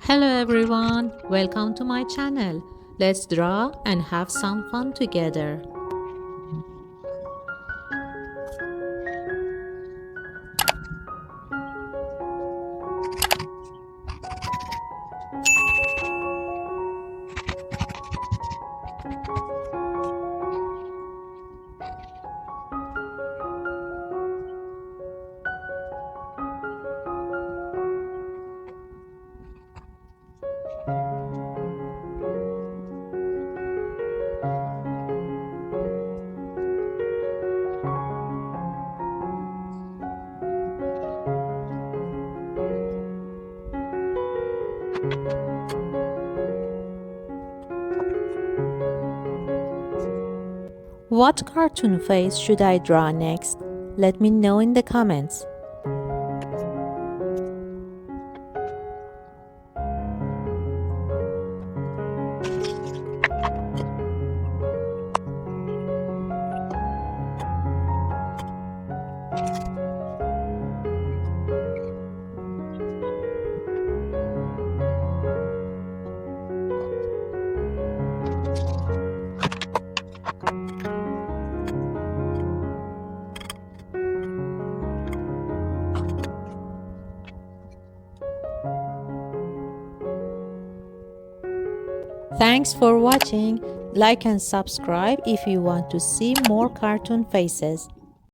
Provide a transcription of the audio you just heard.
Hello everyone, welcome to my channel. Let's draw and have some fun together. What cartoon face should I draw next? Let me know in the comments. Thanks for watching. Like and subscribe if you want to see more cartoon faces.